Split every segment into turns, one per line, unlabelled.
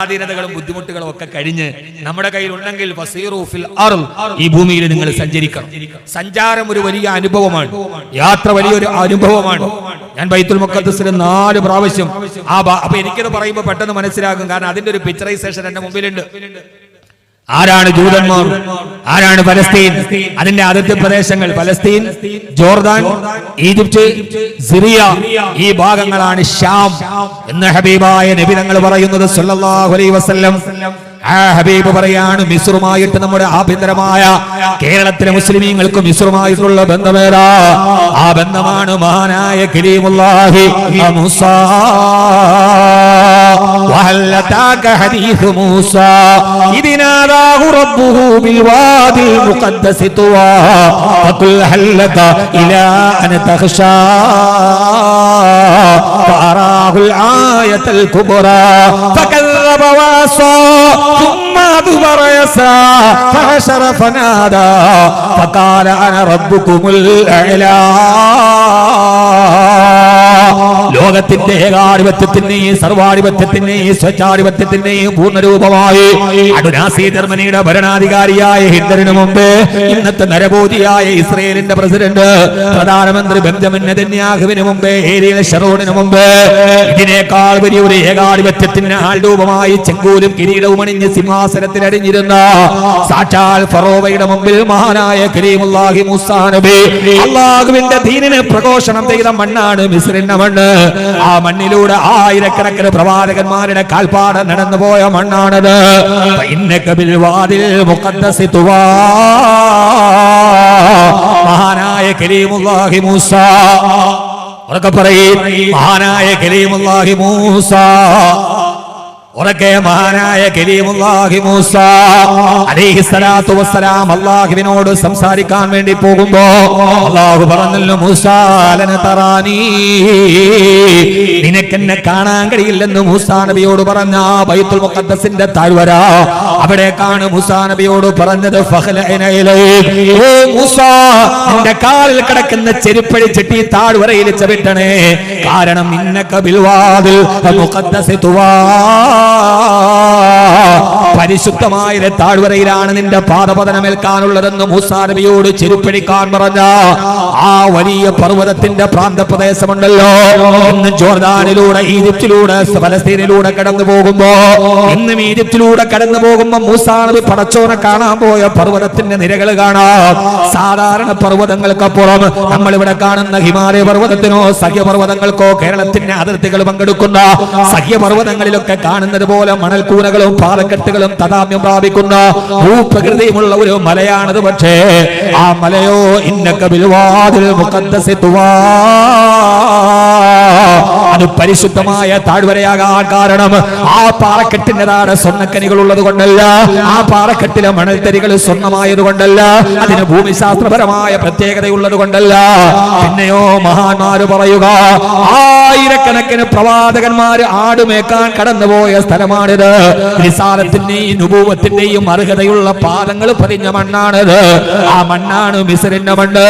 സ്വാധീനതകളും ബുദ്ധിമുട്ടുകളും ഒക്കെ കഴിഞ്ഞ് നമ്മുടെ കയ്യിലുണ്ടെങ്കിൽ ഈ ഭൂമിയിൽ നിങ്ങൾ സഞ്ചരിക്കണം. സഞ്ചാരം ഒരു വലിയ അനുഭവമാണ്, യാത്ര വലിയൊരു അനുഭവമാണ്. ഞാൻ ബൈത്തുൽ മുഖദ്ദസിൽ 4 പ്രാവശ്യം അപ്പൊ എനിക്കത് പറയുമ്പോൾ പെട്ടെന്ന് മനസ്സിലാകും, കാരണം അതിന്റെ ഒരു പിക്ചറൈസേഷൻ എന്റെ മുമ്പിലുണ്ട്. ആരാണ് ജൂതന്മാർ, ആരാണ് ഫലസ്തീൻ, അതിന്റെ അതിർത്തി പ്രദേശങ്ങൾ ഫലസ്തീൻ, ജോർദാൻ, ഈജിപ്ത്, സിറിയ, ഈ ഭാഗങ്ങളാണ് ഷാം എന്ന് ഹബീബായ നബി തങ്ങൾ പറയുന്നത് സല്ലല്ലാഹു അലൈഹി വസല്ലം. ആ ഹബീബ് പറയാണ്, മിസ്റുമായിട്ട് നമ്മുടെ ആഭ്യന്തരമായ കേരളത്തിലെ മുസ്ലിമീങ്ങൾക്ക് മിസ്റുമായിട്ടുള്ള ബന്ധമേതാ? ആ ബന്ധമാണ് മഹാനായ കലീമുല്ലാഹി മൂസാ. വഹൽ അതാക ഹദീസ് മൂസാ ഇദ് നാദാഹു റബ്ബുഹു ബിൽ വാദിൽ മുഖദ്ദസ് തുവാ ഫഖുൽ ഹൽ ലക ഇലാ അൻ തഖ്ശാ ഫഅറാഹുൽ ആയത്തുൽ കുബ്രാ ഫകല്ലബ വഅസാ ثم أدبر يسعى فحشر فنادى فقال أنا ربكم الأعلى. ലോകത്തിന്റെ ഏകാധിപത്യത്തിന്റെയും സർവാധിപത്യത്തിന്റെയും സ്വച്ഛാധിപത്യത്തിന്റെയും പൂർണ്ണരൂപമായി അഡുനാസി ജർമ്മനിയുടെ ഭരണാധികാരിയായ ഹിറ്റ്ലറിന് മുമ്പ് ഇന്നത്തെ നരഭോജിയായ ഇസ്രയേലിന്റെ പ്രസിഡന്റ് പ്രധാനമന്ത്രി ബെഞ്ചമിൻ നെതന്യാഹുവിന് മുമ്പ് ഏരിയൽ ഷറോണിന് മുമ്പ് ഇതിനേക്കാൾ വലിയൊരു ഏകാധിപത്യത്തിന് ആൾരൂപമായി ചെങ്കോലും കിരീടവും അണിഞ്ഞ് സിംഹാസനത്തിൽ അടിഞ്ഞിരുന്ന സാക്ഷാൽ ഫറോവയുടെ മുമ്പിൽ മഹാനായ കലീമുല്ലാഹി മൂസാ നബി അല്ലാഹുവിന്റെ ദീനിനെ പ്രഘോഷണം ചെയ്ത മണ്ണാണ് മിസ്രിന്റെ മണ്ണ്. ആ മണ്ണിലൂടെ ആയിരക്കണക്കിന് പ്രവാചകന്മാരുടെ കാൽപ്പാട് നടന്നുപോയ മണ്ണാണത്. മഹാനായ കലീമുല്ലാഹി മൂസാ, ഉറക്കെ പറയും, മഹാനായ കലീമുല്ലാഹി മൂസാ, ഉറക്കെ മഹാനായ കലീമുല്ലാഹി മൂസാ അലൈഹിസ്സലാത്തു വസ്സലാം അല്ലാഹുവിനോട് സംസാരിക്കാൻ വേണ്ടി പോകുമ്പോ അല്ലാഹു പറഞ്ഞല്ലോ, മൂസാ ലൻ തറാനീ, നിനക്കെന്നെ കാണാൻ കഴിയില്ലെന്ന് മൂസാ നബിയോട് പറഞ്ഞ ബൈത്തുൽ മുഖദ്ദസിന്റെ താഴ്വര, അവിടേക്കാണ് മൂസാ നബിയോട് പറഞ്ഞത്, ഓ മൂസാ, നിന്റെ കാലിൽ കിടക്കുന്ന ചെരുപ്പഴിച്ചിട്ട് ഈ താഴ്വരയിൽ ചവിട്ടണേ, കാരണം ഇന്നക ബിൽവാദിൽ മുഖദ്ദസ് തുവാ, പരിശുദ്ധമായ താഴ്വരയിലാണ് നിന്റെ പാദപതനമേൽക്കാനുള്ളതെന്ന് മൂസാ നബിയോട് ചെരുപ്പടിക്കാൻ പറഞ്ഞ ആ വലിയ പർവ്വതത്തിന്റെ പ്രാന്തപ്രദേശമുണ്ടല്ലോ, ഇന്ന് ജോർദാനിലൂടെ ഈജിപ്തിലൂടെ ഫലസ്തീനിലൂടെ കടന്നു പോകുമ്പോ, ഇന്നും ഈജിപ്തിലൂടെ കടന്നു പോകുമ്പോ മൂസാ നബി പടച്ചോനെ കാണാൻ പോയ പർവ്വതത്തിന്റെ നിരകൾ കാണാം. സാധാരണ പർവ്വതങ്ങൾക്കപ്പുറം നമ്മളിവിടെ കാണുന്ന ഹിമാലയ പർവ്വതത്തിനോ സഹ്യപർവ്വതങ്ങൾക്കോ കേരളത്തിന്റെ അതിർത്തികൾ പങ്കെടുക്കുന്ന സഹ്യപർവ്വതങ്ങളിലൊക്കെ കാണുന്നത് പോലെ മണൽക്കൂനകളും പാറക്കെട്ടുകളും തദാമ്യം പ്രാപിക്കുന്ന ഭൂപ്രകൃതിയുമുള്ള ഒരു മലയാണത്. പക്ഷേ ആ മലയോ ഇന്നക ബിൽവാദിൽ മുഖദ്ദസ് തുവാ, അത് പരിശുദ്ധമായ താഴ്വരയാകാൻ കാരണം ആ പാറക്കെട്ടിന്റെ താഴെ സ്വർണ്ണക്കനികൾ ഉള്ളത് കൊണ്ടല്ല, ആ പാറക്കെട്ടിലെ മണൽത്തരികൾ സ്വർണ്ണമായത് കൊണ്ടല്ല, അതിന് ഭൂമിശാസ്ത്രപരമായ പ്രത്യേകതയുള്ളത് കൊണ്ടല്ല. പിന്നെയോ മഹാന്മാര് പറയുക, ആയിരക്കണക്കിന് പ്രവാചകന്മാര് ആടുമേക്കാൻ കടന്നുപോയ സ്ഥലമാണിത്. റിസാലത്തിന്റെയും നുബൂവത്തിന്റെയും അർഹതയുള്ള പാദങ്ങൾ പതിഞ്ഞ മണ്ണാണിത്. ആ മണ്ണാണ് മിസ്രിന്റെ മണ്ണ്.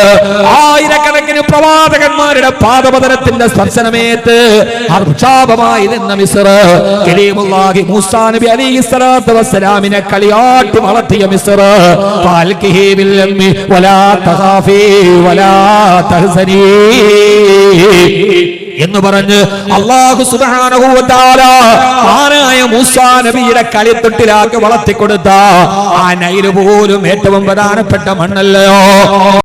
ആയിരക്കണക്കിന് പ്രവാചകന്മാരുടെ പാദപതനത്തിന്റെ സ്പർശനമേറ്റ് അർഷാപമായി നിന്ന മിസ്ർ, കലീമുല്ലാഹി മൂസാ നബി അലൈഹിസ്സലാത്തു വസ്സലാമിനെ കളിയാട്ടി വളർത്തിയ മിസ്ർ, ഫൽകിഹി ബിൽ യമ്മി വലാ തഖാഫി വലാ തഹ്സനി എന്ന് പറഞ്ഞ് അല്ലാഹു സുബ്ഹാനഹു വ തആല മഹാനായ മൂസാ നബിയുടെ കളിത്തൊട്ടിലാക്കി വളർത്തിക്കൊടുത്ത ആ നൈൽ പോലും ഏറ്റവും പ്രധാനപ്പെട്ട മണ്ണല്ലയോ?